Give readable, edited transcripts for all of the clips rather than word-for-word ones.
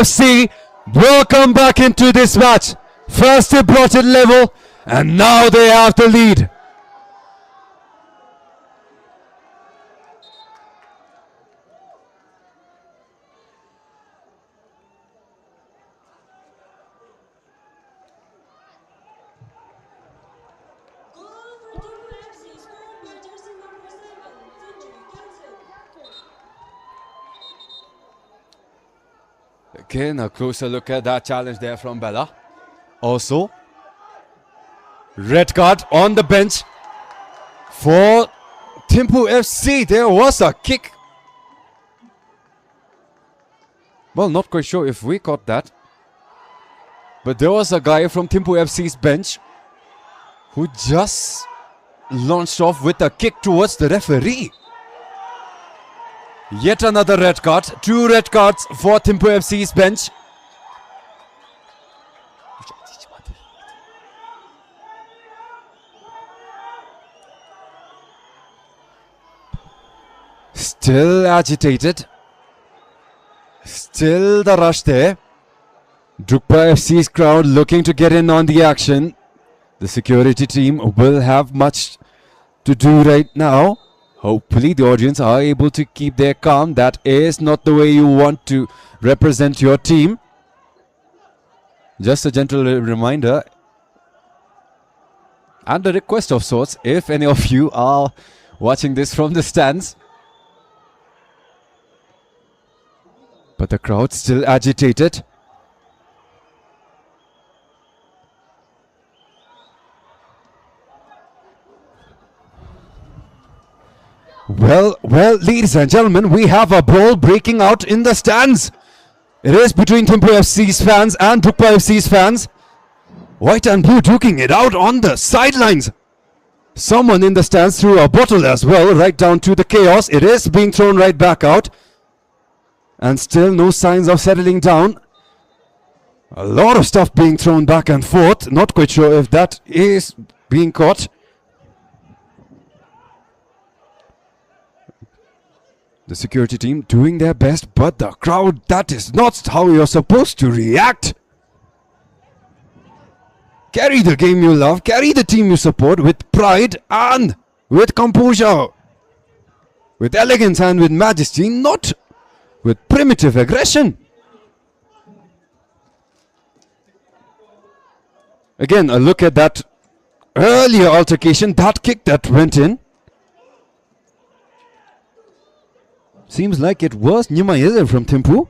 FC will come back into this match. First they brought it level, and now they have the lead. Again, a closer look at that challenge there from Bella. Also, red card on the bench for Thimphu FC. There was a kick. Well, not quite sure if we caught that. But there was a guy from Thimphu FC's bench who just launched off with a kick towards the referee. Yet another red card. 2 red cards for Thimphu FC's bench. Still agitated. Still the rush there. Drukpa FC's crowd looking to get in on the action. The security team will have much to do right now. Hopefully the audience are able to keep their calm. That is not the way you want to represent your team. Just a gentle reminder and a request of sorts, if any of you are watching this from the stands. But the crowd still agitated. Well, ladies and gentlemen, we have a brawl breaking out in the stands. It is between Thimphu FC's fans and Drukpa FC's fans. White and blue duking it out on the sidelines. Someone in the stands threw a bottle as well, right down to the chaos. It is being thrown right back out. And still no signs of settling down. A lot of stuff being thrown back and forth. Not quite sure if that is being caught. The security team doing their best, but the crowd, that is not how you're supposed to react. Carry the game you love, carry the team you support with pride and with composure. With elegance and with majesty, not with primitive aggression. Again, a look at that earlier altercation, that kick that went in. Seems like it was Nyumayel from Thimphu.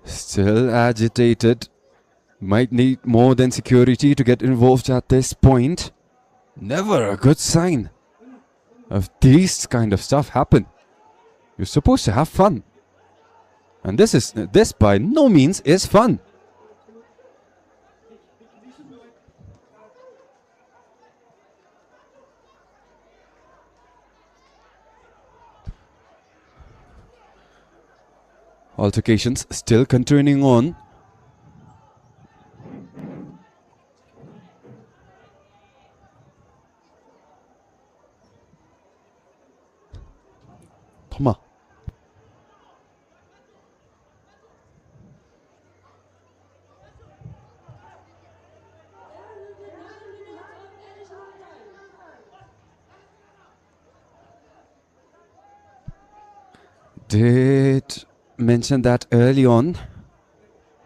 Still agitated. Might need more than security to get involved at this point. Never a good sign of these kind of stuff happen. You're supposed to have fun. And this by no means is fun. Altercations still continuing on. Come. Did mention that early on,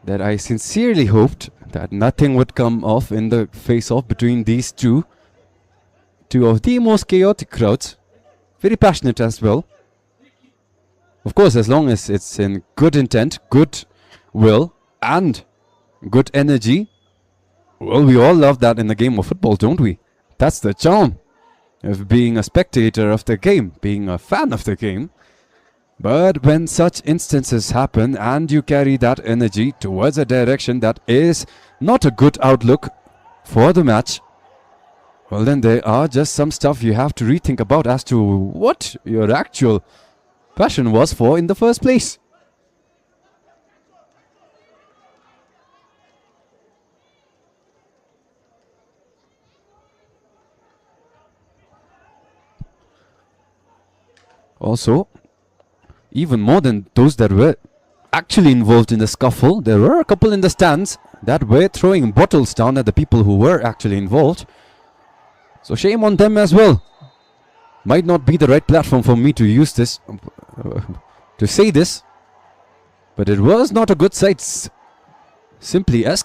that I sincerely hoped that nothing would come off in the face-off between these two of the most chaotic crowds, very passionate as well. Of course, as long as it's in good intent, good will and good energy. Well, we all love that in the game of football, don't we? That's the charm of being a spectator of the game, being a fan of the game. But when such instances happen and you carry that energy towards a direction that is not a good outlook for the match, well then there are just some stuff you have to rethink about as to what your actual passion was for in the first place. Also, even more than those that were actually involved in the scuffle, there were a couple in the stands that were throwing bottles down at the people who were actually involved. So shame on them as well. Might not be the right platform for me to use this, to say this, but it was not a good sight. Simply as